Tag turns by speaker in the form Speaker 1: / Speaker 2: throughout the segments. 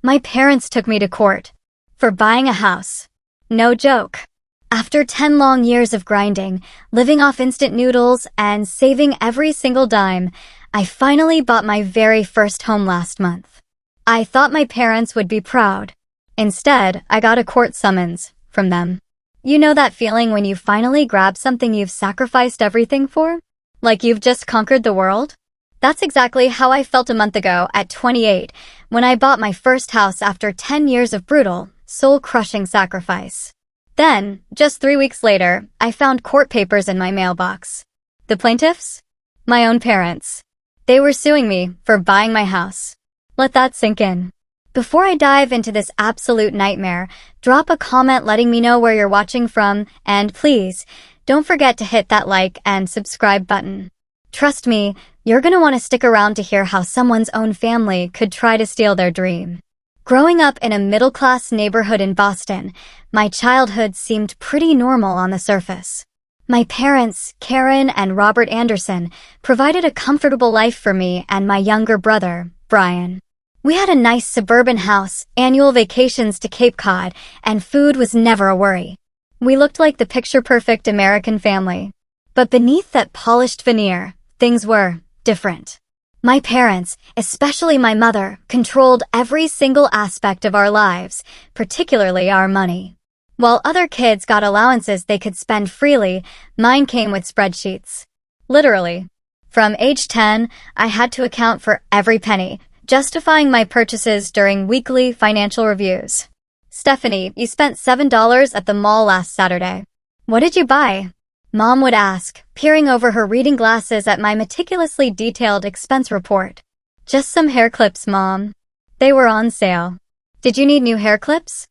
Speaker 1: My parents took me to court for buying a house. No joke. After 10 long years of grinding, living off instant noodles, and saving every single dime, I finally bought my very first home last month. I thought my parents would be proud. Instead, I got a court summons from them. You know that feeling when you finally grab something you've sacrificed everything for? Like you've just conquered the world? That's exactly how I felt a month ago at 28 when I bought my first house after 10 years of brutal, soul-crushing sacrifice. Then, just 3 weeks later, I found court papers in my mailbox. The plaintiffs? My own parents. They were suing me for buying my house. Let that sink in. Before I dive into this absolute nightmare, drop a comment letting me know where you're watching from, and please, don't forget to hit that like and subscribe button. Trust me, you're gonna want to stick around to hear how someone's own family could try to steal their dream. Growing up in a middle-class neighborhood in Boston, my childhood seemed pretty normal on the surface. My parents, Karen and Robert Anderson, provided a comfortable life for me and my younger brother, Brian. We had a nice suburban house, annual vacations to Cape Cod, and food was never a worry. We looked like the picture-perfect American family. But beneath that polished veneer, things were different. My parents, especially my mother, controlled every single aspect of our lives, particularly our money. While other kids got allowances they could spend freely, mine came with spreadsheets. Literally. From age 10, I had to account for every penny, justifying my purchases during weekly financial reviews. Stephanie, you spent $7 at the mall last Saturday. What did you buy? Mom would ask, peering over her reading glasses at my meticulously detailed expense report. Just some hair clips, Mom. They were on sale. Did you need new hair clips?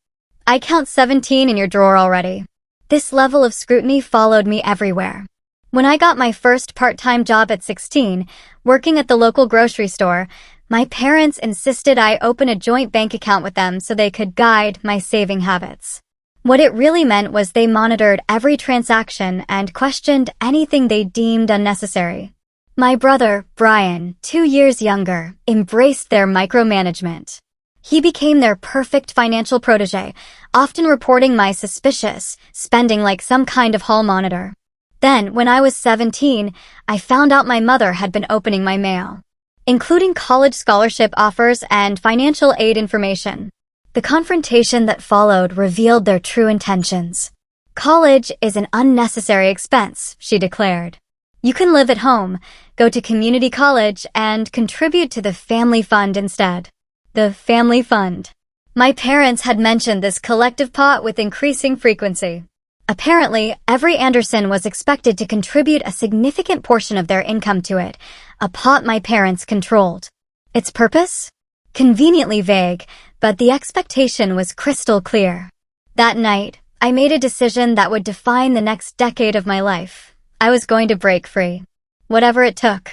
Speaker 1: I count 17 in your drawer already. This level of scrutiny followed me everywhere. When I got my first part-time job at 16, working at the local grocery store, my parents insisted I open a joint bank account with them so they could guide my saving habits. What it really meant was they monitored every transaction and questioned anything they deemed unnecessary. My brother, Brian, 2 years younger, embraced their micromanagement. He became their perfect financial protege, often reporting my suspicious spending like some kind of hall monitor. Then, when I was 17, I found out my mother had been opening my mail, including college scholarship offers and financial aid information. The confrontation that followed revealed their true intentions. College is an unnecessary expense, she declared. You can live at home, go to community college, and contribute to the family fund instead. The family fund. My parents had mentioned this collective pot with increasing frequency. Apparently, every Anderson was expected to contribute a significant portion of their income to it, a pot my parents controlled. Its purpose? Conveniently vague, but the expectation was crystal clear. That night, I made a decision that would define the next decade of my life. I was going to break free. Whatever it took.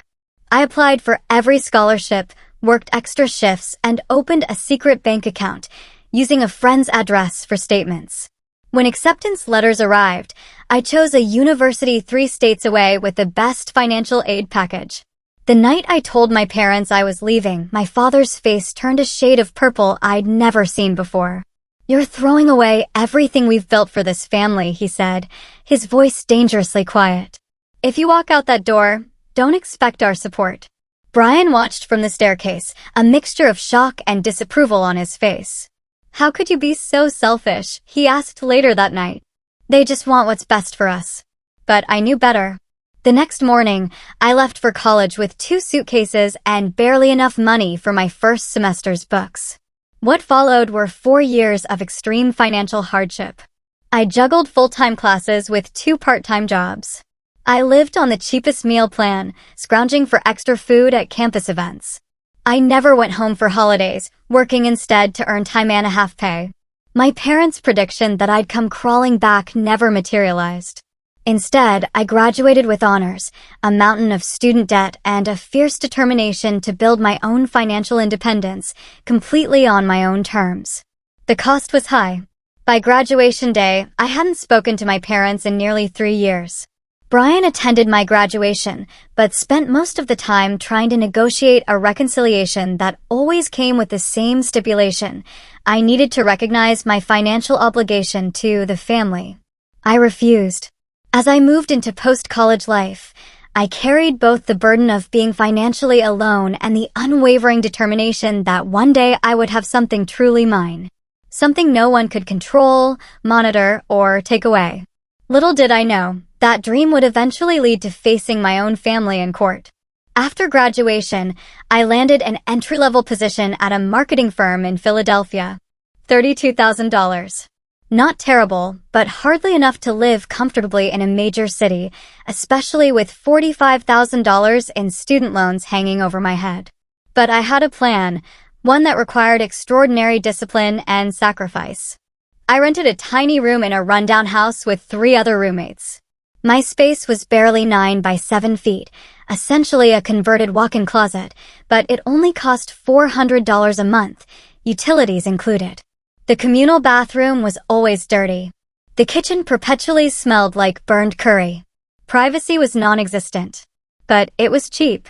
Speaker 1: I applied for every scholarship, worked extra shifts, and opened a secret bank account, using a friend's address for statements. When acceptance letters arrived, I chose a university 3 states away with the best financial aid package. The night I told my parents I was leaving, my father's face turned a shade of purple I'd never seen before. You're throwing away everything we've built for this family, he said, his voice dangerously quiet. If you walk out that door, don't expect our support. Brian watched from the staircase, a mixture of shock and disapproval on his face. How could you be so selfish? He asked later that night. They just want what's best for us. But I knew better. The next morning, I left for college with 2 suitcases and barely enough money for my first semester's books. What followed were 4 years of extreme financial hardship. I juggled full-time classes with 2 part-time jobs. I lived on the cheapest meal plan, scrounging for extra food at campus events. I never went home for holidays, working instead to earn time-and-a-half pay. My parents' prediction that I'd come crawling back never materialized. Instead, I graduated with honors, a mountain of student debt, and a fierce determination to build my own financial independence, completely on my own terms. The cost was high. By graduation day, I hadn't spoken to my parents in nearly 3 years. Brian attended my graduation, but spent most of the time trying to negotiate a reconciliation that always came with the same stipulation. I needed to recognize my financial obligation to the family. I refused. As I moved into post-college life, I carried both the burden of being financially alone and the unwavering determination that one day I would have something truly mine. Something no one could control, monitor, or take away. Little did I know, that dream would eventually lead to facing my own family in court. After graduation, I landed an entry-level position at a marketing firm in Philadelphia. $32,000. Not terrible, but hardly enough to live comfortably in a major city, especially with $45,000 in student loans hanging over my head. But I had a plan, one that required extraordinary discipline and sacrifice. I rented a tiny room in a rundown house with 3 other roommates. My space was barely 9 by 7 feet, essentially a converted walk-in closet, but it only cost $400 a month, utilities included. The communal bathroom was always dirty. The kitchen perpetually smelled like burned curry. Privacy was non-existent. But it was cheap.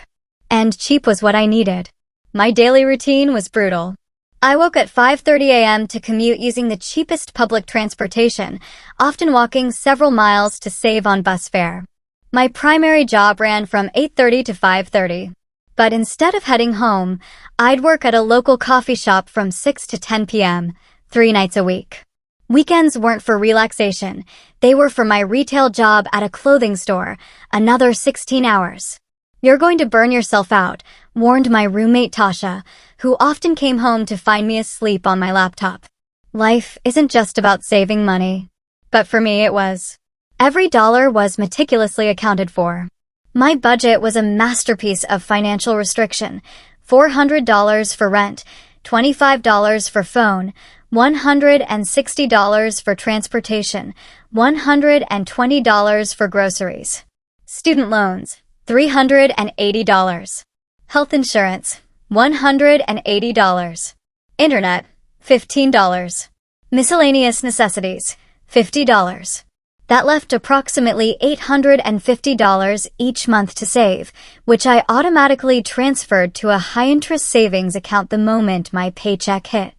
Speaker 1: And cheap was what I needed. My daily routine was brutal. I woke at 5:30 a.m. to commute using the cheapest public transportation, often walking several miles to save on bus fare. My primary job ran from 8:30 to 5:30. But instead of heading home, I'd work at a local coffee shop from 6 to 10 p.m., 3 nights a week. Weekends weren't for relaxation. They were for my retail job at a clothing store, another 16 hours. "You're going to burn yourself out," warned my roommate Tasha, who often came home to find me asleep on my laptop. Life isn't just about saving money. But for me it was. Every dollar was meticulously accounted for. My budget was a masterpiece of financial restriction. $400 for rent, $25 for phone, $160 for transportation, $120 for groceries. Student loans, $380. Health insurance, $180. Internet, $15. Miscellaneous necessities, $50. That left approximately $850 each month to save, which I automatically transferred to a high-interest savings account the moment my paycheck hit.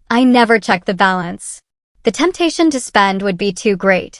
Speaker 1: I never checked the balance. The temptation to spend would be too great.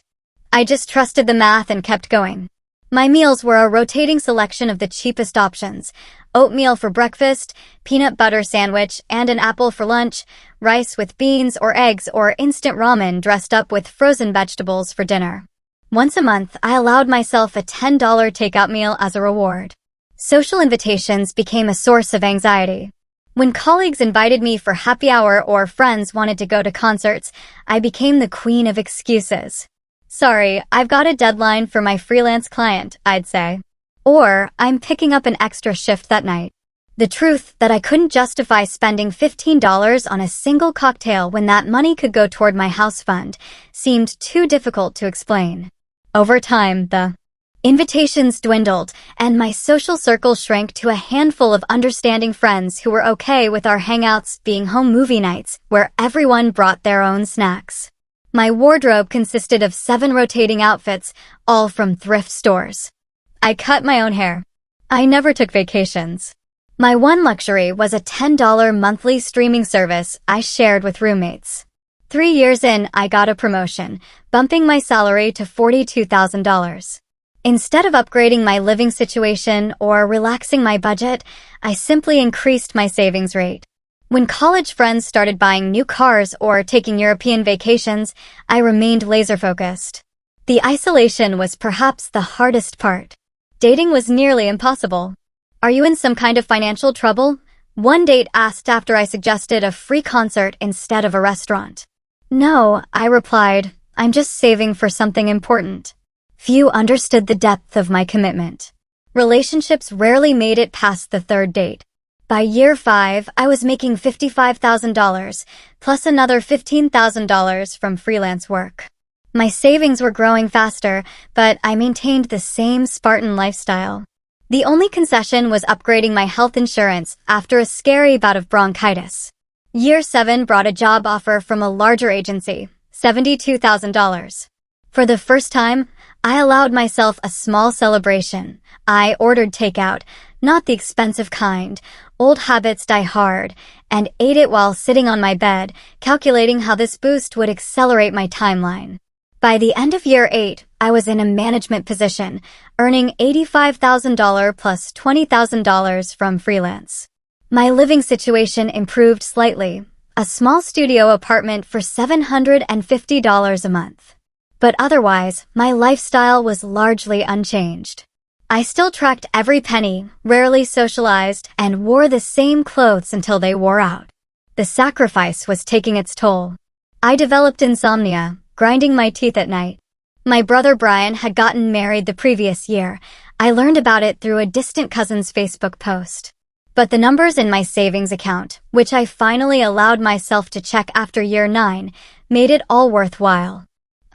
Speaker 1: I just trusted the math and kept going. My meals were a rotating selection of the cheapest options: oatmeal for breakfast, peanut butter sandwich, and an apple for lunch, rice with beans or eggs, or instant ramen dressed up with frozen vegetables for dinner. Once a month, I allowed myself a $10 takeout meal as a reward. Social invitations became a source of anxiety. When colleagues invited me for happy hour or friends wanted to go to concerts, I became the queen of excuses. "Sorry, I've got a deadline for my freelance client," I'd say. Or, "I'm picking up an extra shift that night." The truth that I couldn't justify spending $15 on a single cocktail when that money could go toward my house fund seemed too difficult to explain. Over time, the invitations dwindled, and my social circle shrank to a handful of understanding friends who were okay with our hangouts being home movie nights where everyone brought their own snacks. My wardrobe consisted of 7 rotating outfits, all from thrift stores. I cut my own hair. I never took vacations. My one luxury was a $10 monthly streaming service I shared with roommates. 3 years in, I got a promotion, bumping my salary to $42,000. Instead of upgrading my living situation or relaxing my budget, I simply increased my savings rate. When college friends started buying new cars or taking European vacations, I remained laser-focused. The isolation was perhaps the hardest part. Dating was nearly impossible. "Are you in some kind of financial trouble?" one date asked after I suggested a free concert instead of a restaurant. "No," I replied, "I'm just saving for something important." Few understood the depth of my commitment. Relationships rarely made it past the 3rd date. By year 5, I was making $55,000, plus another $15,000 from freelance work. My savings were growing faster, but I maintained the same Spartan lifestyle. The only concession was upgrading my health insurance after a scary bout of bronchitis. Year 7 brought a job offer from a larger agency, $72,000. For the first time, I allowed myself a small celebration. I ordered takeout, not the expensive kind. Old habits die hard, and ate it while sitting on my bed, calculating how this boost would accelerate my timeline. By the end of year 8, I was in a management position, earning $85,000 plus $20,000 from freelance. My living situation improved slightly, a small studio apartment for $750 a month. But otherwise, my lifestyle was largely unchanged. I still tracked every penny, rarely socialized, and wore the same clothes until they wore out. The sacrifice was taking its toll. I developed insomnia, grinding my teeth at night. My brother Brian had gotten married the previous year. I learned about it through a distant cousin's Facebook post. But the numbers in my savings account, which I finally allowed myself to check after year 9, made it all worthwhile.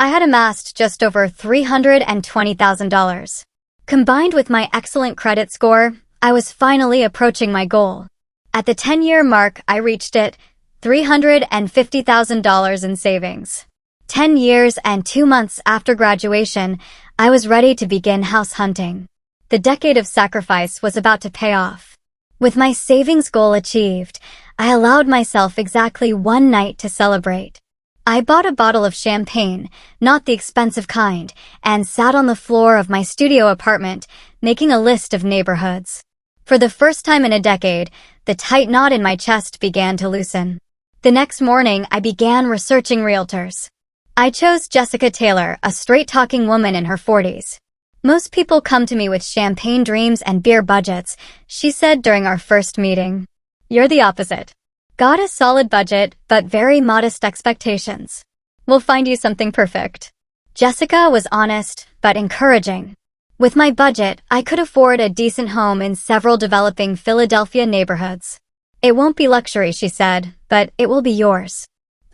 Speaker 1: I had amassed just over $320,000. Combined with my excellent credit score, I was finally approaching my goal. At the 10-year mark, I reached it, $350,000 in savings. 10 years and 2 months after graduation, I was ready to begin house hunting. The decade of sacrifice was about to pay off. With my savings goal achieved, I allowed myself exactly one night to celebrate. I bought a bottle of champagne, not the expensive kind, and sat on the floor of my studio apartment, making a list of neighborhoods. For the first time in a decade, the tight knot in my chest began to loosen. The next morning, I began researching realtors. I chose Jessica Taylor, a straight-talking woman in her 40s. "Most people come to me with champagne dreams and beer budgets," she said during our first meeting. "You're the opposite. Got a solid budget, but very modest expectations. We'll find you something perfect." Jessica was honest, but encouraging. With my budget, I could afford a decent home in several developing Philadelphia neighborhoods. "It won't be luxury," she said, "but it will be yours."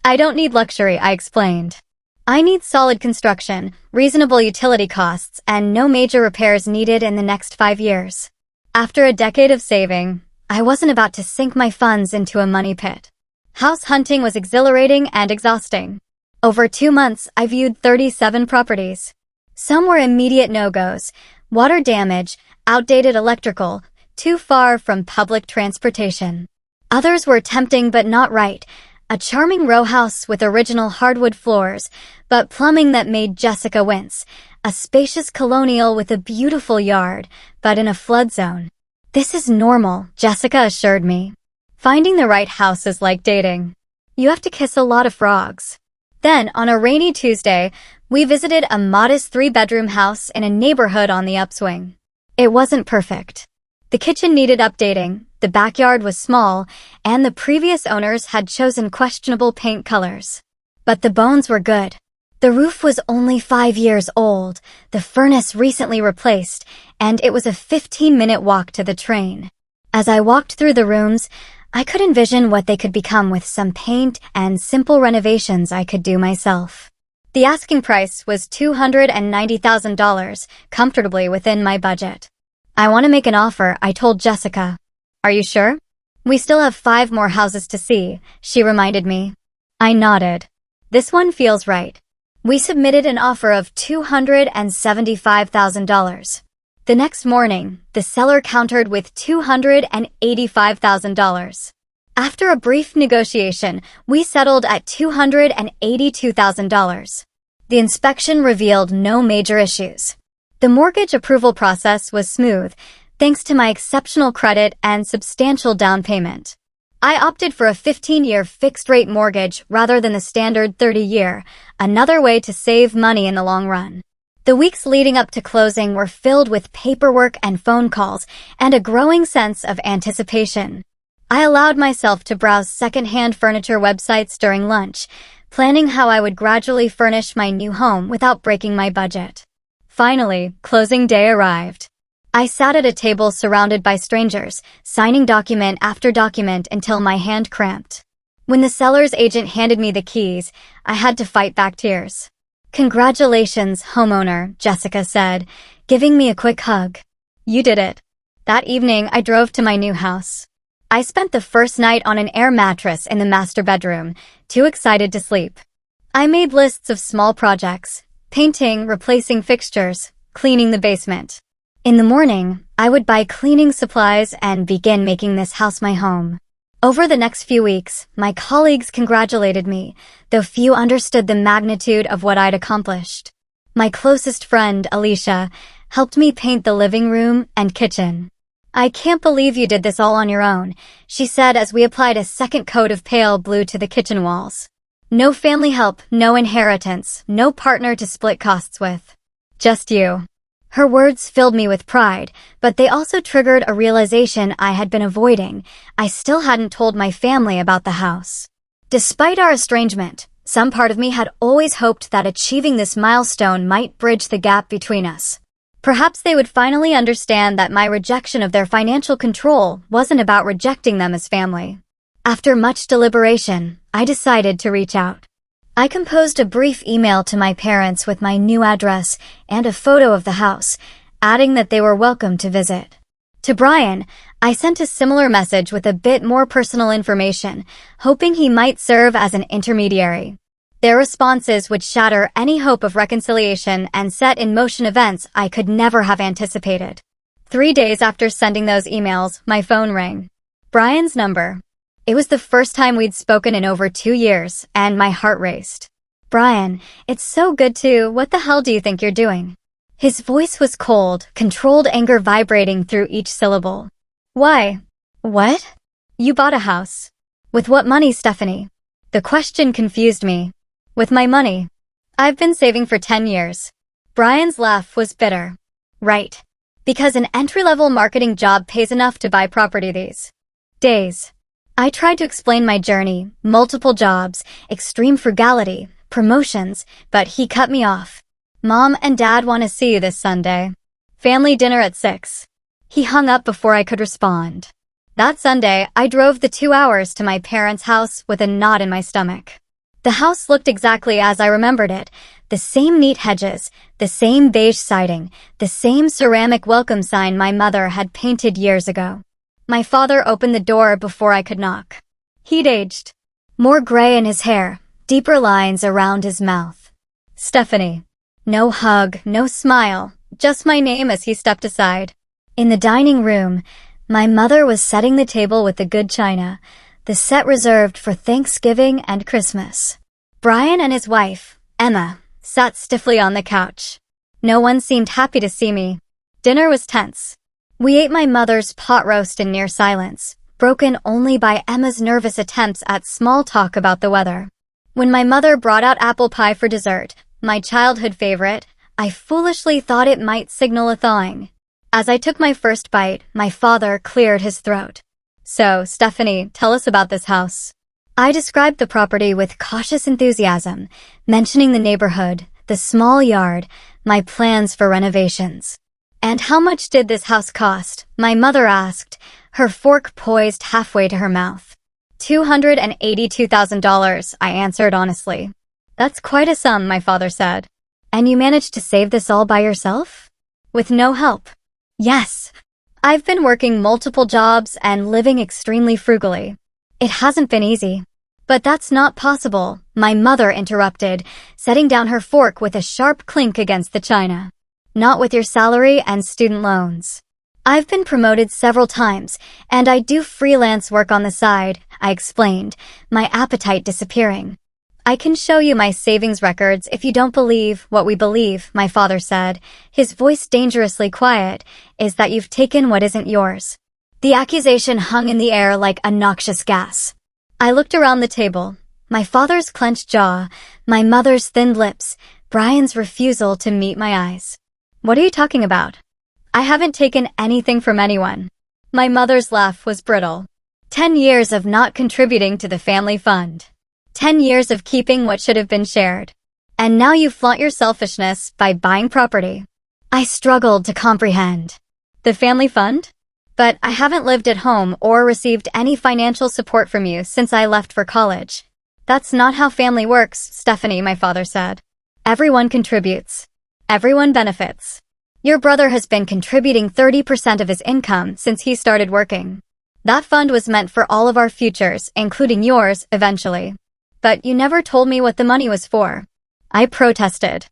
Speaker 1: "I don't need luxury," I explained. "I need solid construction, reasonable utility costs, and no major repairs needed in the next 5 years. After a decade of saving, I wasn't about to sink my funds into a money pit. House hunting was exhilarating and exhausting. Over 2 months, I viewed 37 properties. Some were immediate no-goes: water damage, outdated electrical, too far from public transportation. Others were tempting but not right: a charming row house with original hardwood floors, but plumbing that made Jessica wince, a spacious colonial with a beautiful yard, but in a flood zone. "This is normal," Jessica assured me. "Finding the right house is like dating. You have to kiss a lot of frogs." Then, on a rainy Tuesday, we visited a modest 3-bedroom house in a neighborhood on the upswing. It wasn't perfect. The kitchen needed updating, the backyard was small, and the previous owners had chosen questionable paint colors. But the bones were good. The roof was only 5 years old, the furnace recently replaced, and it was a 15-minute walk to the train. As I walked through the rooms, I could envision what they could become with some paint and simple renovations I could do myself. The asking price was $290,000, comfortably within my budget. "I want to make an offer," I told Jessica. "Are you sure?" "We still have 5 more houses to see," she reminded me. I nodded. "This one feels right." We submitted an offer of $275,000. The next morning, the seller countered with $285,000. After a brief negotiation, we settled at $282,000. The inspection revealed no major issues. The mortgage approval process was smooth, thanks to my exceptional credit and substantial down payment. I opted for a 15-year fixed-rate mortgage rather than the standard 30-year, another way to save money in the long run. The weeks leading up to closing were filled with paperwork and phone calls and a growing sense of anticipation. I allowed myself to browse second-hand furniture websites during lunch, planning how I would gradually furnish my new home without breaking my budget. Finally, closing day arrived. I sat at a table surrounded by strangers, signing document after document until my hand cramped. When the seller's agent handed me the keys, I had to fight back tears. "Congratulations, homeowner," Jessica said, giving me a quick hug. "You did it." That evening, I drove to my new house. I spent the first night on an air mattress in the master bedroom, too excited to sleep. I made lists of small projects: painting, replacing fixtures, cleaning the basement. In the morning, I would buy cleaning supplies and begin making this house my home. Over the next few weeks, my colleagues congratulated me, though few understood the magnitude of what I'd accomplished. My closest friend, Alicia, helped me paint the living room and kitchen. "I can't believe you did this all on your own," she said as we applied a second coat of pale blue to the kitchen walls. "No family help, no inheritance, no partner to split costs with. Just you." Her words filled me with pride, but they also triggered a realization I had been avoiding. I still hadn't told my family about the house. Despite our estrangement, some part of me had always hoped that achieving this milestone might bridge the gap between us. Perhaps they would finally understand that my rejection of their financial control wasn't about rejecting them as family. After much deliberation, I decided to reach out. I composed a brief email to my parents with my new address and a photo of the house, adding that they were welcome to visit. To Brian, I sent a similar message with a bit more personal information, hoping he might serve as an intermediary. Their responses would shatter any hope of reconciliation and set in motion events I could never have anticipated. 3 days after sending those emails, my phone rang. Brian's number. It was the first time we'd spoken in over 2 years, and my heart raced. "Brian, it's so good to, what the hell do you think you're doing?" His voice was cold, controlled anger vibrating through each syllable. "Why? What? You bought a house. With what money, Stephanie?" The question confused me. "With my money. I've been saving for 10 years. Brian's laugh was bitter. "Right. Because an entry-level marketing job pays enough to buy property these days." I tried to explain my journey, multiple jobs, extreme frugality, promotions, but he cut me off. "Mom and Dad want to see you this Sunday. Family dinner at 6. He hung up before I could respond. That Sunday, I drove the 2 hours to my parents' house with a knot in my stomach. The house looked exactly as I remembered it. The same neat hedges, the same beige siding, the same ceramic welcome sign my mother had painted years ago. My father opened the door before I could knock. He'd aged. More gray in his hair, deeper lines around his mouth. "Stephanie." No hug, no smile, just my name as he stepped aside. In the dining room, my mother was setting the table with the good china, the set reserved for Thanksgiving and Christmas. Brian and his wife, Emma, sat stiffly on the couch. No one seemed happy to see me. Dinner was tense. We ate my mother's pot roast in near silence, broken only by Emma's nervous attempts at small talk about the weather. When my mother brought out apple pie for dessert, my childhood favorite, I foolishly thought it might signal a thawing. As I took my first bite, my father cleared his throat. "So, Stephanie, tell us about this house." I described the property with cautious enthusiasm, mentioning the neighborhood, the small yard, my plans for renovations. "And how much did this house cost?" my mother asked, her fork poised halfway to her mouth. $282,000, I answered honestly. "That's quite a sum," my father said. "And you managed to save this all by yourself?" "With no help." "Yes. I've been working multiple jobs and living extremely frugally. It hasn't been easy." "But that's not possible," my mother interrupted, setting down her fork with a sharp clink against the china. "Not with your salary and student loans." "I've been promoted several times, and I do freelance work on the side," I explained, my appetite disappearing. "I can show you my savings records if you don't believe what we believe," my father said, his voice dangerously quiet, "is that you've taken what isn't yours." The accusation hung in the air like a noxious gas. I looked around the table. My father's clenched jaw, my mother's thinned lips, Brian's refusal to meet my eyes. "What are you talking about? I haven't taken anything from anyone." My mother's laugh was brittle. 10 years of not contributing to the family fund. 10 years of keeping what should have been shared. And now you flaunt your selfishness by buying property. I struggled to comprehend. "The family fund? But I haven't lived at home or received any financial support from you since I left for college." "That's not how family works, Stephanie," my father said. "Everyone contributes. Everyone benefits. Your brother has been contributing 30% of his income since he started working. That fund was meant for all of our futures, including yours, eventually. But you never told me what the money was for." I protested.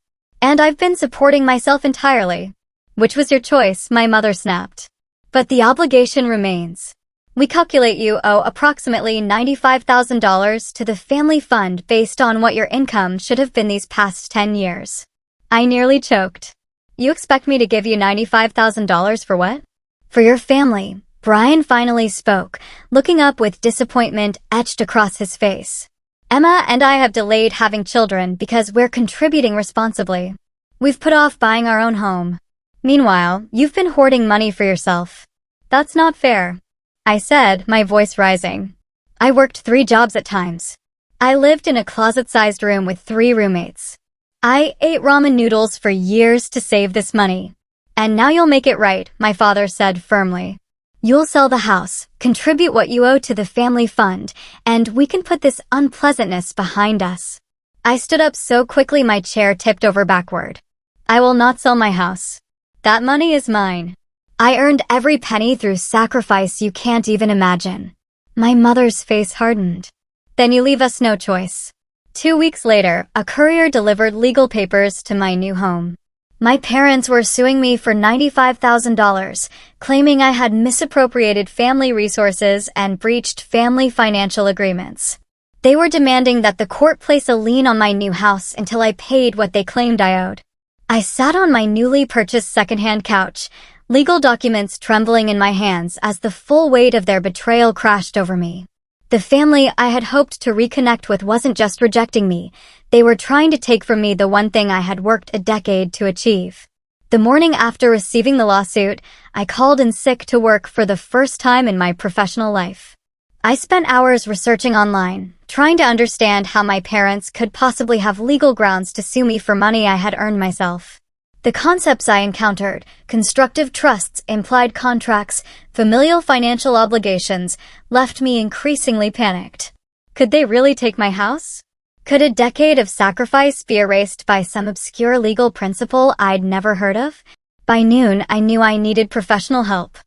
Speaker 1: And I've been supporting myself entirely. Which was your choice, my mother snapped. But the obligation remains. We calculate you owe approximately $95,000 to the family fund based on what your income should have been these past 10 years. I nearly choked. You expect me to give you $95,000 for what? For your family. Brian finally spoke, looking up with disappointment etched across his face. Emma and I have delayed having children because we're contributing responsibly. We've put off buying our own home. Meanwhile, you've been hoarding money for yourself. That's not fair, I said, my voice rising. I worked 3 jobs at times. I lived in a closet-sized room with 3 roommates. I ate ramen noodles for years to save this money. And now you'll make it right, my father said firmly. You'll sell the house, contribute what you owe to the family fund, and we can put this unpleasantness behind us. I stood up so quickly my chair tipped over backward. I will not sell my house. That money is mine. I earned every penny through sacrifice you can't even imagine. My mother's face hardened. Then you leave us no choice. 2 weeks later, a courier delivered legal papers to my new home. My parents were suing me for $95,000, claiming I had misappropriated family resources and breached family financial agreements. They were demanding that the court place a lien on my new house until I paid what they claimed I owed. I sat on my newly purchased secondhand couch, legal documents trembling in my hands as the full weight of their betrayal crashed over me. The family I had hoped to reconnect with wasn't just rejecting me, they were trying to take from me the one thing I had worked a decade to achieve. The morning after receiving the lawsuit, I called in sick to work for the first time in my professional life. I spent hours researching online, trying to understand how my parents could possibly have legal grounds to sue me for money I had earned myself. The concepts I encountered, constructive trusts, implied contracts, familial financial obligations, left me increasingly panicked. Could they really take my house? Could a decade of sacrifice be erased by some obscure legal principle I'd never heard of? By noon, I knew I needed professional help.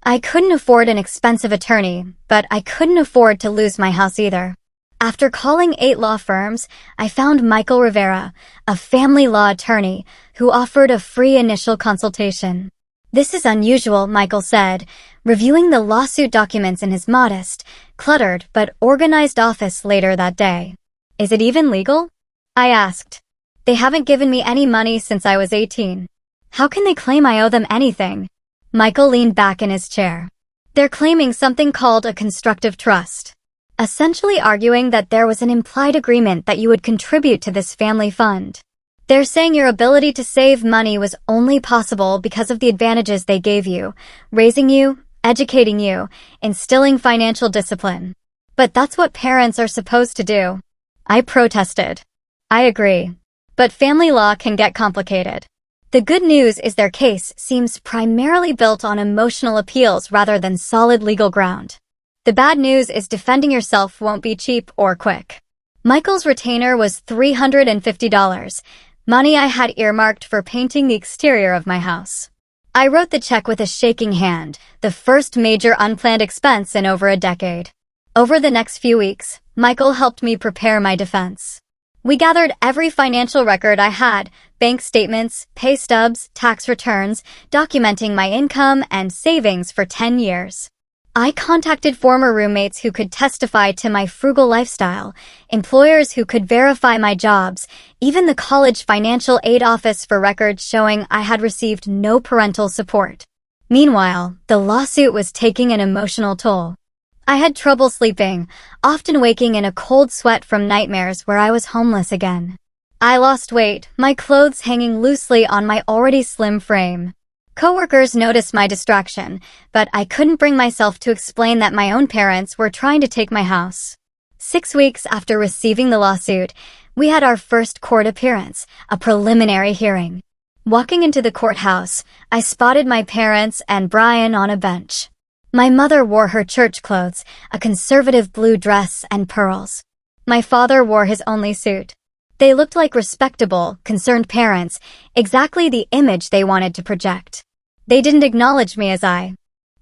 Speaker 1: I couldn't afford an expensive attorney, but I couldn't afford to lose my house either. After calling 8 law firms, I found Michael Rivera, a family law attorney, who offered a free initial consultation. This is unusual, Michael said, reviewing the lawsuit documents in his modest, cluttered but organized office later that day. Is it even legal? I asked. They haven't given me any money since I was 18. How can they claim I owe them anything? Michael leaned back in his chair. They're claiming something called a constructive trust, essentially arguing that there was an implied agreement that you would contribute to this family fund. They're saying your ability to save money was only possible because of the advantages they gave you, raising you, educating you, instilling financial discipline. But that's what parents are supposed to do. I protested. I agree. But family law can get complicated. The good news is their case seems primarily built on emotional appeals rather than solid legal ground. The bad news is defending yourself won't be cheap or quick. Michael's retainer was $350, money I had earmarked for painting the exterior of my house. I wrote the check with a shaking hand, the first major unplanned expense in over a decade. Over the next few weeks, Michael helped me prepare my defense. We gathered every financial record I had, bank statements, pay stubs, tax returns, documenting my income and savings for 10 years. I contacted former roommates who could testify to my frugal lifestyle, employers who could verify my jobs, even the college financial aid office for records showing I had received no parental support. Meanwhile, the lawsuit was taking an emotional toll. I had trouble sleeping, often waking in a cold sweat from nightmares where I was homeless again. I lost weight, my clothes hanging loosely on my already slim frame. Coworkers noticed my distraction, but I couldn't bring myself to explain that my own parents were trying to take my house. 6 weeks after receiving the lawsuit, we had our first court appearance, a preliminary hearing. Walking into the courthouse, I spotted my parents and Brian on a bench. My mother wore her church clothes, a conservative blue dress and pearls. My father wore his only suit. They looked like respectable, concerned parents, exactly the image they wanted to project. They didn't acknowledge me as I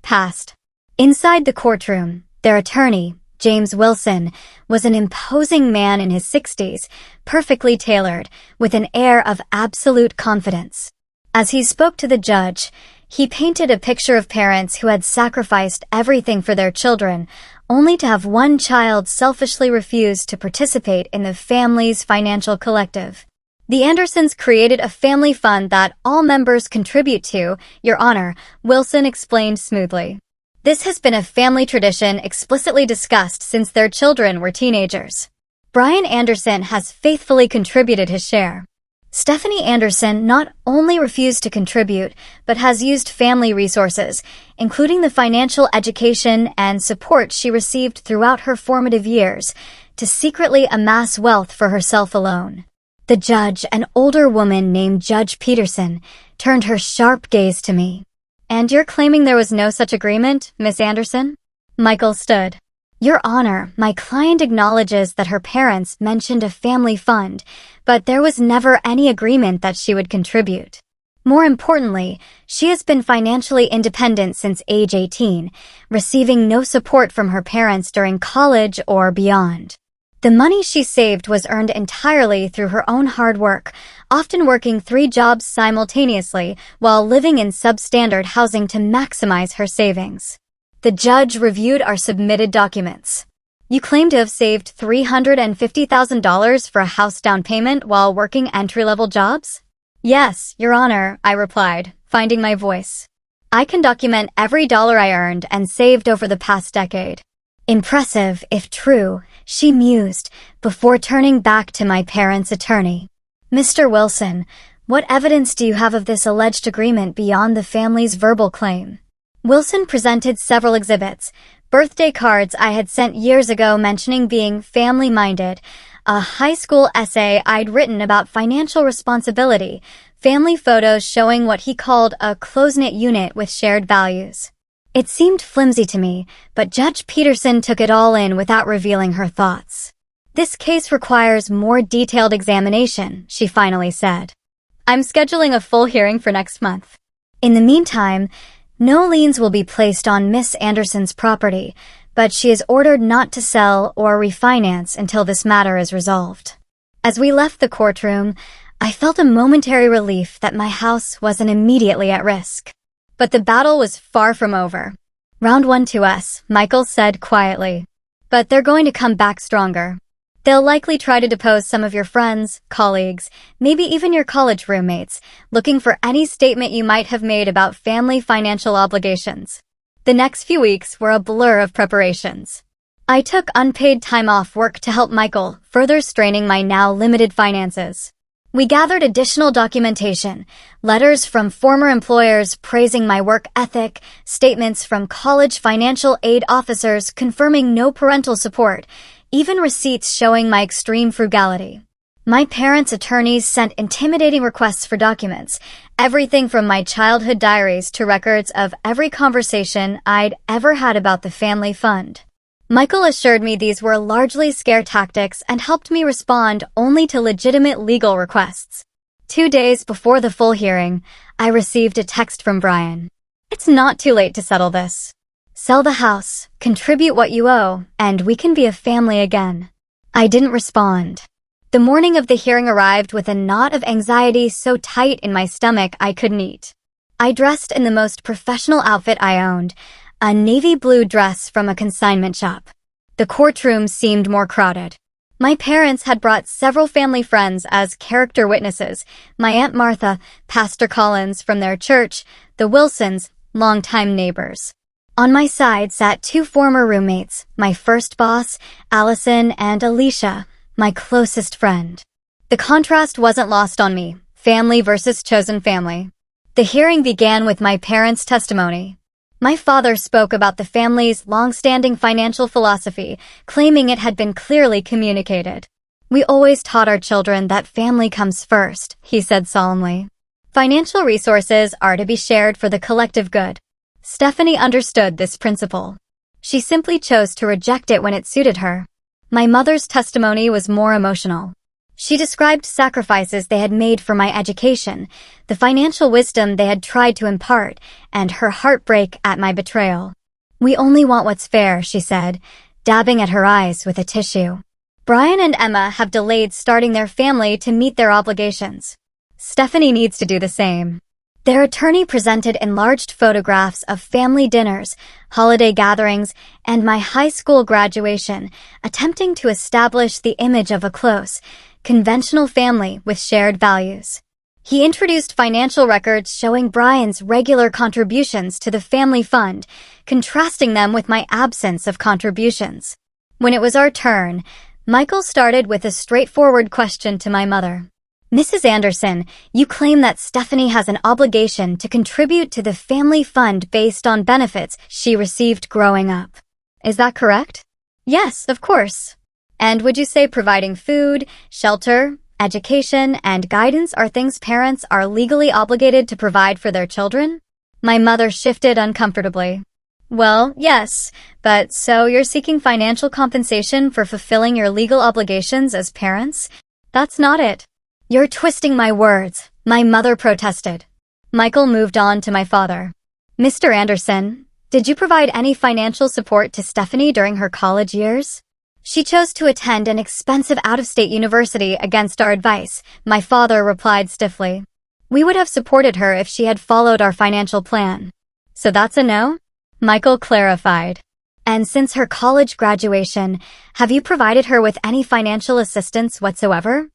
Speaker 1: passed. Inside the courtroom, their attorney, James Wilson was an imposing man in his 60s, perfectly tailored, with an air of absolute confidence. As he spoke to the judge, he painted a picture of parents who had sacrificed everything for their children, only to have one child selfishly refuse to participate in the family's financial collective. The Andersons created a family fund that all members contribute to, Your Honor, Wilson explained smoothly. This has been a family tradition explicitly discussed since their children were teenagers. Brian Anderson has faithfully contributed his share. Stephanie Anderson not only refused to contribute, but has used family resources, including the financial education and support she received throughout her formative years, to secretly amass wealth for herself alone. The judge, an older woman named Judge Peterson, turned her sharp gaze to me. "And you're claiming there was no such agreement, Miss Anderson?" Michael stood. "Your Honor, my client acknowledges that her parents mentioned a family fund, but there was never any agreement that she would contribute. More importantly, she has been financially independent since age 18, receiving no support from her parents during college or beyond. The money she saved was earned entirely through her own hard work, often working 3 jobs simultaneously while living in substandard housing to maximize her savings." The judge reviewed our submitted documents. "You claim to have saved $350,000 for a house down payment while working entry-level jobs?" "Yes, Your Honor," I replied, finding my voice. "I can document every dollar I earned and saved over the past decade." "Impressive, if true," she mused, before turning back to my parents' attorney. "Mr. Wilson, what evidence do you have of this alleged agreement beyond the family's verbal claim?" Wilson presented several exhibits: birthday cards I had sent years ago mentioning being family-minded, a high school essay I'd written about financial responsibility, family photos showing what he called a close-knit unit with shared values. It seemed flimsy to me, but Judge Peterson took it all in without revealing her thoughts. "This case requires more detailed examination," she finally said. "I'm scheduling a full hearing for next month. In the meantime, no liens will be placed on Miss Anderson's property, but she is ordered not to sell or refinance until this matter is resolved." As we left the courtroom, I felt a momentary relief that my house wasn't immediately at risk. But the battle was far from over. "Round 1 to us," Michael said quietly. "But they're going to come back stronger. They'll likely try to depose some of your friends, colleagues, maybe even your college roommates, looking for any statement you might have made about family financial obligations." The next few weeks were a blur of preparations. I took unpaid time off work to help Michael, further straining my now limited finances. We gathered additional documentation, letters from former employers praising my work ethic, statements from college financial aid officers confirming no parental support, even receipts showing my extreme frugality. My parents' attorneys sent intimidating requests for documents, everything from my childhood diaries to records of every conversation I'd ever had about the family fund. Michael assured me these were largely scare tactics and helped me respond only to legitimate legal requests. 2 days before the full hearing, I received a text from Brian. "It's not too late to settle this. Sell the house, contribute what you owe, and we can be a family again." I didn't respond. The morning of the hearing arrived with a knot of anxiety so tight in my stomach I couldn't eat. I dressed in the most professional outfit I owned, a navy blue dress from a consignment shop. The courtroom seemed more crowded. My parents had brought several family friends as character witnesses: my Aunt Martha, Pastor Collins from their church, the Wilsons, longtime neighbors. On my side sat 2 former roommates, my first boss, Allison, and Alicia, my closest friend. The contrast wasn't lost on me: family versus chosen family. The hearing began with my parents' testimony. My father spoke about the family's long-standing financial philosophy, claiming it had been clearly communicated. "We always taught our children that family comes first," he said solemnly. "Financial resources are to be shared for the collective good." Stephanie understood this principle. She simply chose to reject it when it suited her. My mother's testimony was more emotional. She described sacrifices they had made for my education, the financial wisdom they had tried to impart, and her heartbreak at my betrayal. "We only want what's fair," she said. dabbing at her eyes with a tissue. Brian and Emma have delayed starting their family to meet their obligations. Stephanie needs to do the same. Their attorney presented enlarged photographs of family dinners, holiday gatherings, and my high school graduation, attempting to establish the image of a close, conventional family with shared values. He introduced financial records showing Brian's regular contributions to the family fund, contrasting them with my absence of contributions. When it was our turn, Michael started with a straightforward question to my mother. Mrs. Anderson, you claim that Stephanie has an obligation to contribute to the family fund based on benefits she received growing up. Is that correct? Yes, of course. And would you say providing food, shelter, education, and guidance are things parents are legally obligated to provide for their children? My mother shifted uncomfortably. Well, yes, but so you're seeking financial compensation for fulfilling your legal obligations as parents? That's not it. You're twisting my words, my mother protested. Michael moved on to my father. Mr. Anderson, did you provide any financial support to Stephanie during her college years? She chose to attend an expensive out-of-state university against our advice, my father replied stiffly. We would have supported her if she had followed our financial plan. So that's a no? Michael clarified. And since her college graduation, have you provided her with any financial assistance whatsoever?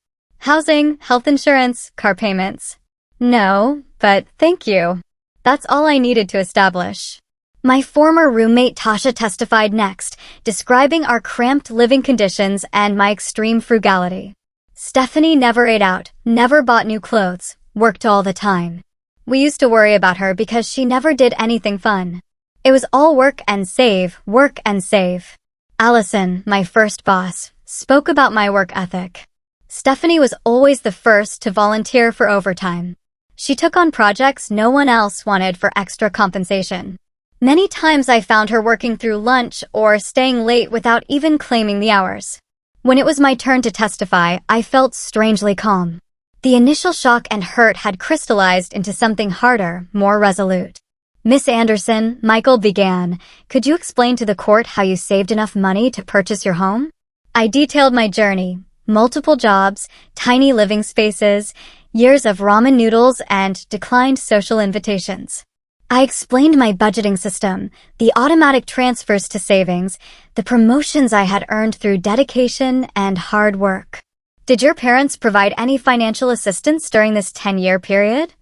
Speaker 1: Housing, health insurance, car payments. No, but thank you. That's all I needed to establish. My former roommate Tasha testified next, describing our cramped living conditions and my extreme frugality. Stephanie never ate out, never bought new clothes, worked all the time. We used to worry about her because she never did anything fun. It was all work and save, work and save. Allison, my first boss, spoke about my work ethic. Stephanie was always the first to volunteer for overtime. She took on projects no one else wanted for extra compensation. Many times I found her working through lunch or staying late without even claiming the hours. When it was my turn to testify, I felt strangely calm. The initial shock and hurt had crystallized into something harder, more resolute. Miss Anderson, Michael began, could you explain to the court how you saved enough money to purchase your home? I detailed my journey. Multiple jobs, tiny living spaces, years of ramen noodles, and declined social invitations. I explained my budgeting system, the automatic transfers to savings, the promotions I had earned through dedication and hard work. Did your parents provide any financial assistance during this 10-year period?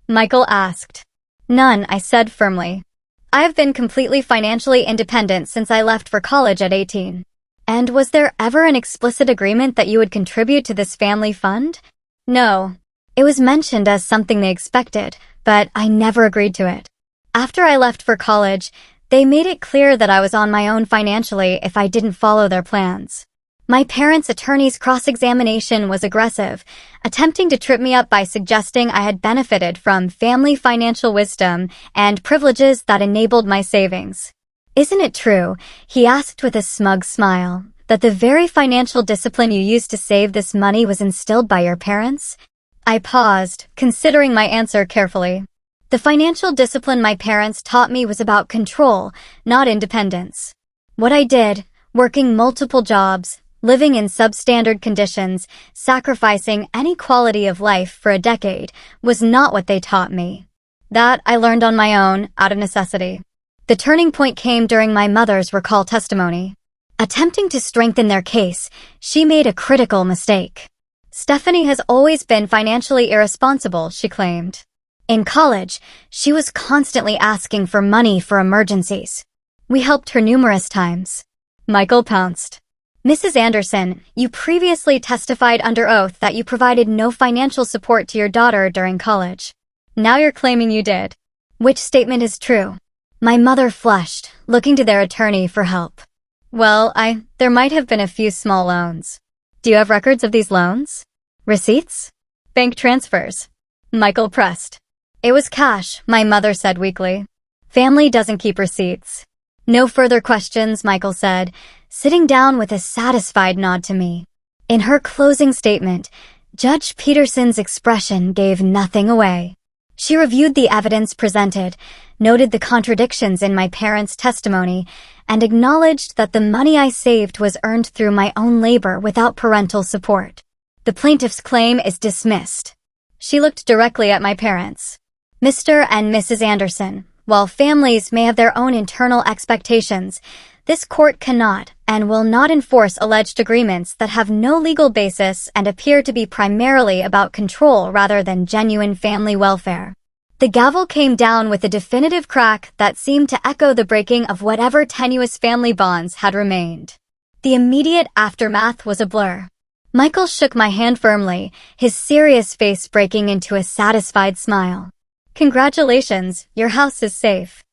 Speaker 1: Michael asked. None, I said firmly. I have been completely financially independent since I left for college at 18. And was there ever an explicit agreement that you would contribute to this family fund? No. It was mentioned as something they expected, but I never agreed to it. After I left for college, they made it clear that I was on my own financially if I didn't follow their plans. My parents' attorney's cross-examination was aggressive, attempting to trip me up by suggesting I had benefited from family financial wisdom and privileges that enabled my savings. Isn't it true, he asked with a smug smile, that the very financial discipline you used to save this money was instilled by your parents? I paused, considering my answer carefully. The financial discipline my parents taught me was about control, not independence. What I did, working multiple jobs, living in substandard conditions, sacrificing any quality of life for a decade, was not what they taught me. That I learned on my own, out of necessity. The turning point came during my mother's recall testimony. Attempting to strengthen their case, she made a critical mistake. Stephanie has always been financially irresponsible, she claimed. In college, she was constantly asking for money for emergencies. We helped her numerous times. Michael pounced. Mrs. Anderson, you previously testified under oath that you provided no financial support to your daughter during college. Now you're claiming you did. Which statement is true? My mother flushed, looking to their attorney for help. Well, there might have been a few small loans. Do you have records of these loans? Receipts? Bank transfers? Michael pressed. It was cash, my mother said weakly. Family doesn't keep receipts. No further questions, Michael said, sitting down with a satisfied nod to me. In her closing statement, Judge Peterson's expression gave nothing away. She reviewed the evidence presented, noted the contradictions in my parents' testimony, and acknowledged that the money I saved was earned through my own labor without parental support. The plaintiff's claim is dismissed. She looked directly at my parents. Mr. and Mrs. Anderson, while families may have their own internal expectations, this court cannot and will not enforce alleged agreements that have no legal basis and appear to be primarily about control rather than genuine family welfare. The gavel came down with a definitive crack that seemed to echo the breaking of whatever tenuous family bonds had remained. The immediate aftermath was a blur. Michael shook my hand firmly, his serious face breaking into a satisfied smile. "Congratulations, your house is safe."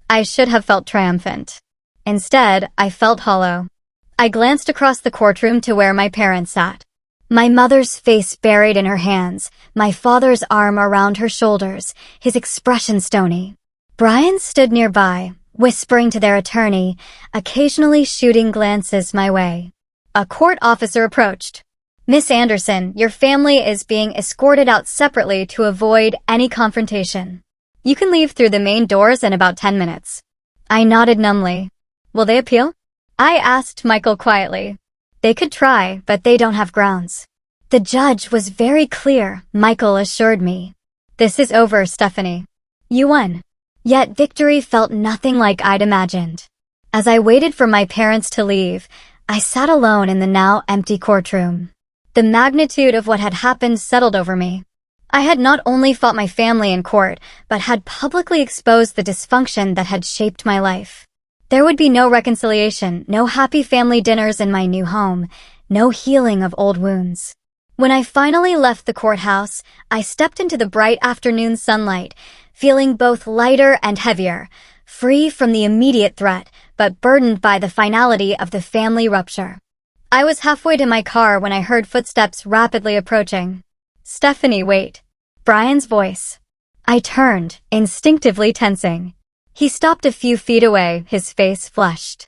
Speaker 1: I should have felt triumphant. Instead, I felt hollow. I glanced across the courtroom to where my parents sat. My mother's face buried in her hands, my father's arm around her shoulders, his expression stony. Brian stood nearby, whispering to their attorney, occasionally shooting glances my way. A court officer approached. "Miss Anderson, your family is being escorted out separately to avoid any confrontation. You can leave through the main doors in about 10 minutes. I nodded numbly. "Will they appeal?" I asked Michael quietly. "They could try, but they don't have grounds." The judge was very clear, Michael assured me. "This is over, Stephanie. You won." Yet victory felt nothing like I'd imagined. As I waited for my parents to leave, I sat alone in the now empty courtroom. The magnitude of what had happened settled over me. I had not only fought my family in court, but had publicly exposed the dysfunction that had shaped my life. There would be no reconciliation, no happy family dinners in my new home, no healing of old wounds. When I finally left the courthouse, I stepped into the bright afternoon sunlight, feeling both lighter and heavier, free from the immediate threat, but burdened by the finality of the family rupture. I was halfway to my car when I heard footsteps rapidly approaching. "Stephanie, wait." Brian's voice. I turned, instinctively tensing. He stopped a few feet away, his face flushed.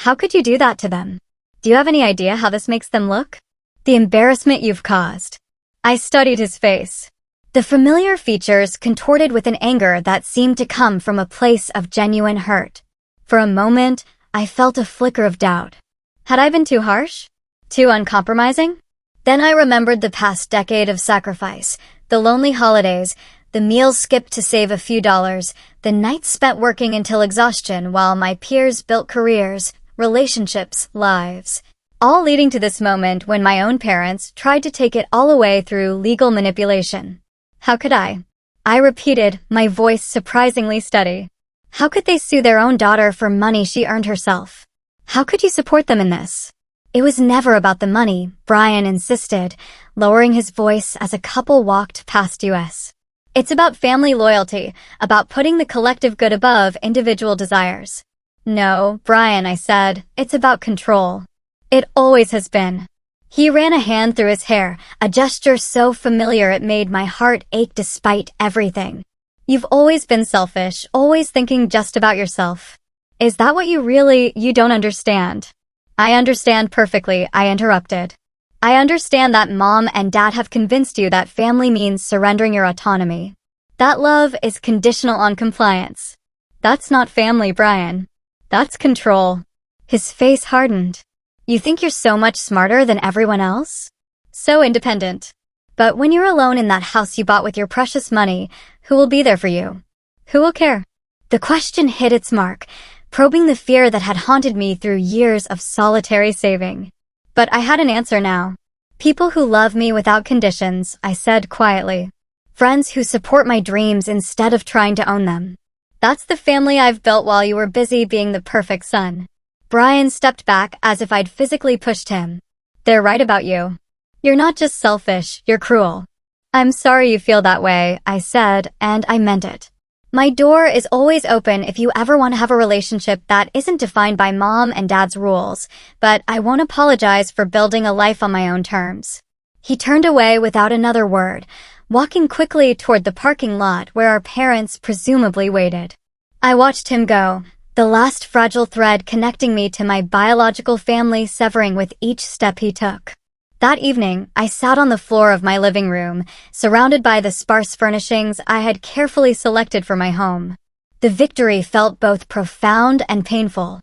Speaker 1: "How could you do that to them? Do you have any idea how this makes them look? The embarrassment you've caused." I studied his face. The familiar features contorted with an anger that seemed to come from a place of genuine hurt. For a moment, I felt a flicker of doubt. Had I been too harsh? Too uncompromising? Then I remembered the past decade of sacrifice, the lonely holidays, the meals skipped to save a few dollars, the nights spent working until exhaustion while my peers built careers, relationships, lives, all leading to this moment when my own parents tried to take it all away through legal manipulation. How could I? I repeated, my voice surprisingly steady. How could they sue their own daughter for money she earned herself? How could you support them in this? It was never about the money, Brian insisted, lowering his voice as a couple walked past us. It's about family loyalty, about putting the collective good above individual desires. "No, Brian," I said, "it's about control. It always has been." He ran a hand through his hair, a gesture so familiar it made my heart ache despite everything. "You've always been selfish, always thinking just about yourself. Is that what you don't understand?" "I understand perfectly," I interrupted. "I understand that Mom and Dad have convinced you that family means surrendering your autonomy. That love is conditional on compliance. That's not family, Brian. That's control." His face hardened. "You think you're so much smarter than everyone else? So independent. But when you're alone in that house you bought with your precious money, who will be there for you? Who will care?" The question hit its mark, probing the fear that had haunted me through years of solitary saving. But I had an answer now. "People who love me without conditions," I said quietly. "Friends who support my dreams instead of trying to own them. That's the family I've built while you were busy being the perfect son." Brian stepped back as if I'd physically pushed him. "They're right about you. You're not just selfish, you're cruel." "I'm sorry you feel that way," I said, and I meant it. "My door is always open if you ever want to have a relationship that isn't defined by Mom and Dad's rules, but I won't apologize for building a life on my own terms." He turned away without another word, walking quickly toward the parking lot where our parents presumably waited. I watched him go, the last fragile thread connecting me to my biological family severing with each step he took. That evening, I sat on the floor of my living room, surrounded by the sparse furnishings I had carefully selected for my home. The victory felt both profound and painful.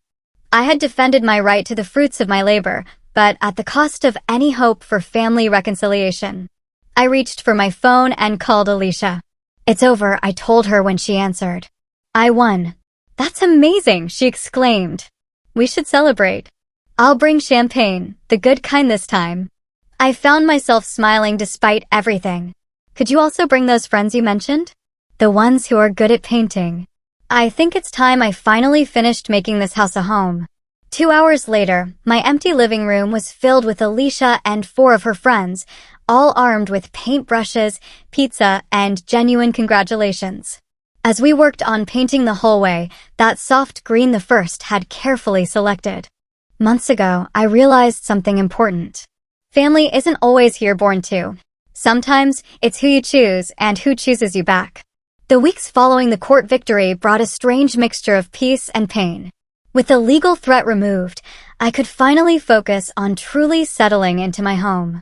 Speaker 1: I had defended my right to the fruits of my labor, but at the cost of any hope for family reconciliation. I reached for my phone and called Alicia. "It's over," I told her when she answered. "I won." "That's amazing," she exclaimed. "We should celebrate." "I'll bring champagne, the good kind this time." I found myself smiling despite everything. "Could you also bring those friends you mentioned? The ones who are good at painting." I think it's time I finally finished making this house a home. 2 hours later, my empty living room was filled with Alicia and 4 of her friends, all armed with paintbrushes, pizza, and genuine congratulations. As we worked on painting the hallway, that soft green the first had carefully selected. Months ago, I realized something important. Family isn't always here born to. Sometimes, it's who you choose and who chooses you back. The weeks following the court victory brought a strange mixture of peace and pain. With the legal threat removed, I could finally focus on truly settling into my home.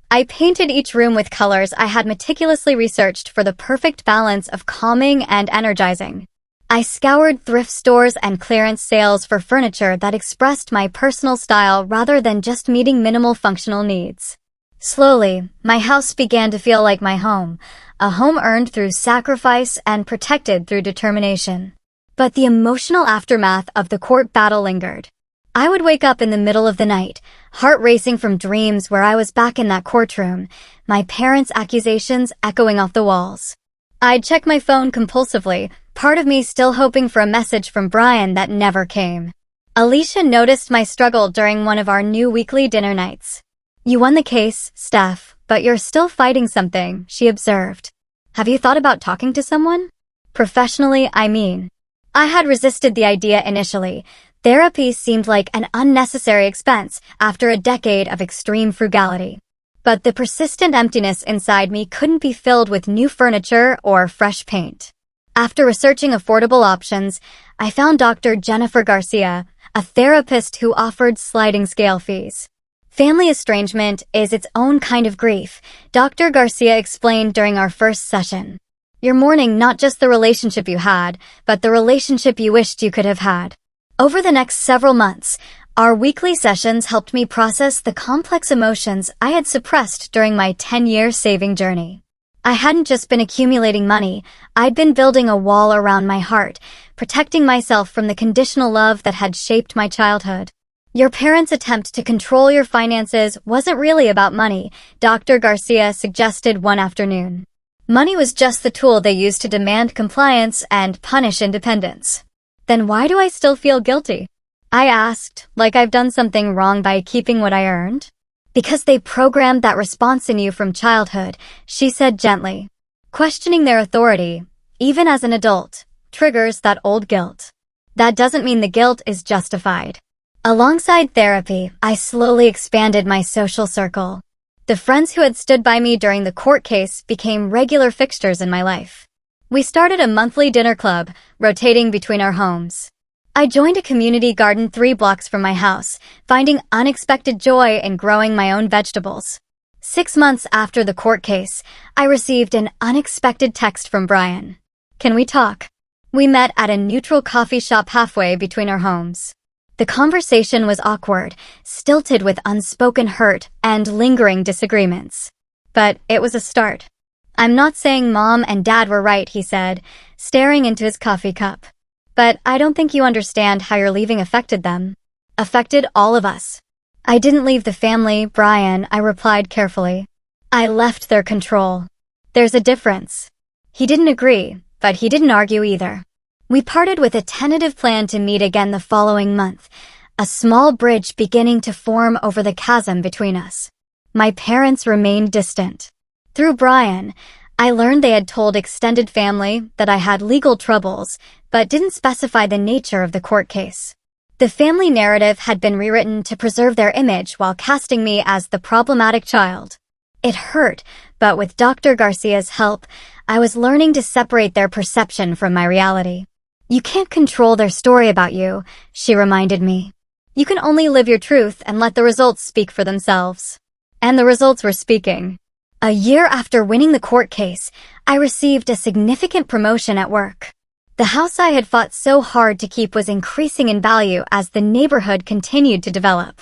Speaker 1: I painted each room with colors I had meticulously researched for the perfect balance of calming and energizing. I scoured thrift stores and clearance sales for furniture that expressed my personal style rather than just meeting minimal functional needs. Slowly, my house began to feel like my home, a home earned through sacrifice and protected through determination. But the emotional aftermath of the court battle lingered. I would wake up in the middle of the night, heart racing from dreams where I was back in that courtroom, my parents' accusations echoing off the walls. I'd check my phone compulsively, part of me still hoping for a message from Brian that never came. Alicia noticed my struggle during one of our new weekly dinner nights. "You won the case, Steph, but you're still fighting something," she observed. "Have you thought about talking to someone?" Professionally, I mean. I had resisted the idea initially. Therapy seemed like an unnecessary expense after a decade of extreme frugality. But the persistent emptiness inside me couldn't be filled with new furniture or fresh paint. After researching affordable options, I found Dr. Jennifer Garcia, a therapist who offered sliding scale fees. Family estrangement is its own kind of grief, Dr. Garcia explained during our first session. You're mourning not just the relationship you had, but the relationship you wished you could have had. Over the next several months, our weekly sessions helped me process the complex emotions I had suppressed during my 10-year saving journey. I hadn't just been accumulating money, I'd been building a wall around my heart, protecting myself from the conditional love that had shaped my childhood. Your parents' attempt to control your finances wasn't really about money, Dr. Garcia suggested one afternoon. Money was just the tool they used to demand compliance and punish independence. Then why do I still feel guilty? I asked, like I've done something wrong by keeping what I earned? Because they programmed that response in you from childhood, she said gently. Questioning their authority, even as an adult, triggers that old guilt. That doesn't mean the guilt is justified. Alongside therapy, I slowly expanded my social circle. The friends who had stood by me during the court case became regular fixtures in my life. We started a monthly dinner club, rotating between our homes. I joined a community garden 3 blocks from my house, finding unexpected joy in growing my own vegetables. 6 months after the court case, I received an unexpected text from Brian. "Can we talk?" We met at a neutral coffee shop halfway between our homes. The conversation was awkward, stilted with unspoken hurt and lingering disagreements. But it was a start. "I'm not saying Mom and Dad were right," he said, staring into his coffee cup. "But I don't think you understand how your leaving affected them. Affected all of us." "I didn't leave the family, Brian," I replied carefully. "I left their control. There's a difference." He didn't agree, but he didn't argue either. We parted with a tentative plan to meet again the following month, a small bridge beginning to form over the chasm between us. My parents remained distant. Through Brian, I learned they had told extended family that I had legal troubles, but didn't specify the nature of the court case. The family narrative had been rewritten to preserve their image while casting me as the problematic child. It hurt, but with Dr. Garcia's help, I was learning to separate their perception from my reality. "You can't control their story about you," she reminded me. "You can only live your truth and let the results speak for themselves." And the results were speaking. A year after winning the court case, I received a significant promotion at work. The house I had fought so hard to keep was increasing in value as the neighborhood continued to develop.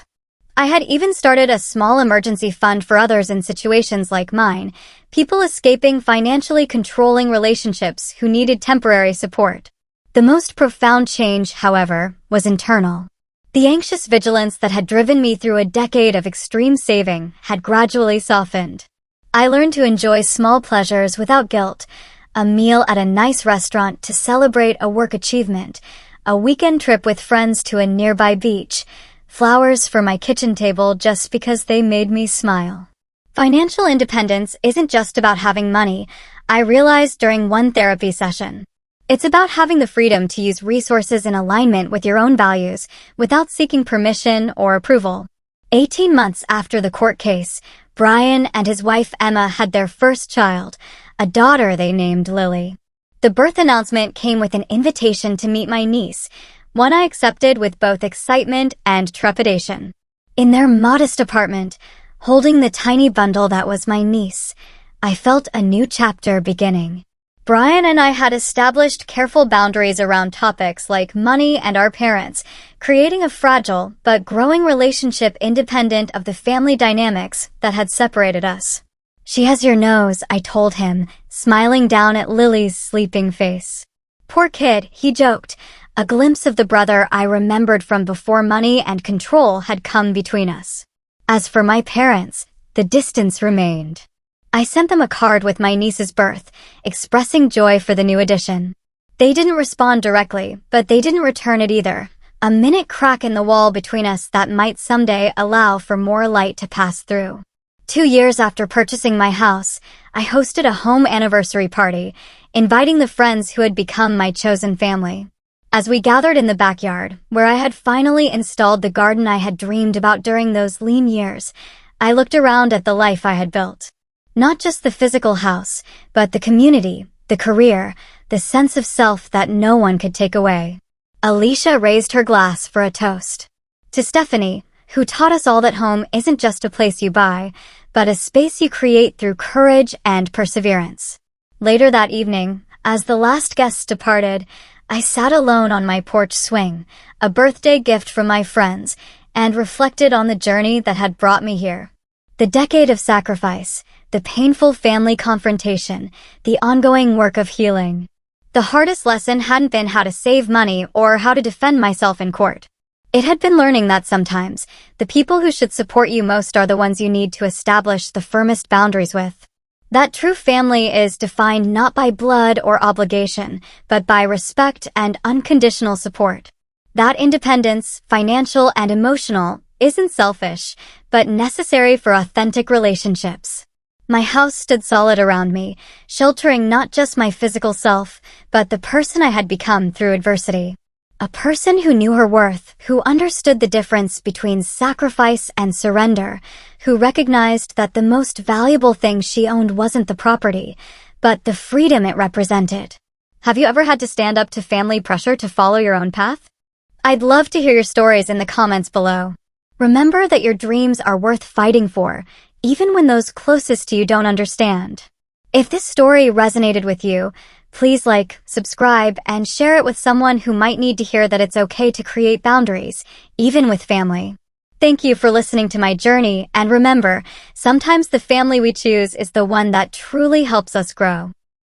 Speaker 1: I had even started a small emergency fund for others in situations like mine, people escaping financially controlling relationships who needed temporary support. The most profound change, however, was internal. The anxious vigilance that had driven me through a decade of extreme saving had gradually softened. I learned to enjoy small pleasures without guilt, a meal at a nice restaurant to celebrate a work achievement, a weekend trip with friends to a nearby beach, flowers for my kitchen table just because they made me smile. Financial independence isn't just about having money, I realized during one therapy session. It's about having the freedom to use resources in alignment with your own values without seeking permission or approval. 18 months after the court case, Brian and his wife Emma had their first child, a daughter they named Lily. The birth announcement came with an invitation to meet my niece, one I accepted with both excitement and trepidation. In their modest apartment, holding the tiny bundle that was my niece, I felt a new chapter beginning. Brian and I had established careful boundaries around topics like money and our parents, creating a fragile but growing relationship independent of the family dynamics that had separated us. "She has your nose," I told him, smiling down at Lily's sleeping face. "Poor kid," he joked, a glimpse of the brother I remembered from before money and control had come between us. As for my parents, the distance remained. I sent them a card with my niece's birth, expressing joy for the new addition. They didn't respond directly, but they didn't return it either, a minute crack in the wall between us that might someday allow for more light to pass through. 2 years after purchasing my house, I hosted a home anniversary party, inviting the friends who had become my chosen family. As we gathered in the backyard, where I had finally installed the garden I had dreamed about during those lean years, I looked around at the life I had built. Not just the physical house, but the community, the career, the sense of self that no one could take away. Alicia raised her glass for a toast. To Stephanie, who taught us all that home isn't just a place you buy, but a space you create through courage and perseverance. Later that evening, as the last guests departed, I sat alone on my porch swing, a birthday gift from my friends, and reflected on the journey that had brought me here. The decade of sacrifice, the painful family confrontation, the ongoing work of healing. The hardest lesson hadn't been how to save money or how to defend myself in court. It had been learning that sometimes, the people who should support you most are the ones you need to establish the firmest boundaries with. That true family is defined not by blood or obligation, but by respect and unconditional support. That independence, financial and emotional, isn't selfish, but necessary for authentic relationships. My house stood solid around me, sheltering not just my physical self, but the person I had become through adversity. A person who knew her worth, who understood the difference between sacrifice and surrender, who recognized that the most valuable thing she owned wasn't the property, but the freedom it represented. Have you ever had to stand up to family pressure to follow your own path? I'd love to hear your stories in the comments below. Remember that your dreams are worth fighting for, even when those closest to you don't understand. If this story resonated with you, please like, subscribe, and share it with someone who might need to hear that it's okay to create boundaries, even with family. Thank you for listening to my journey, and remember, sometimes the family we choose is the one that truly helps us grow.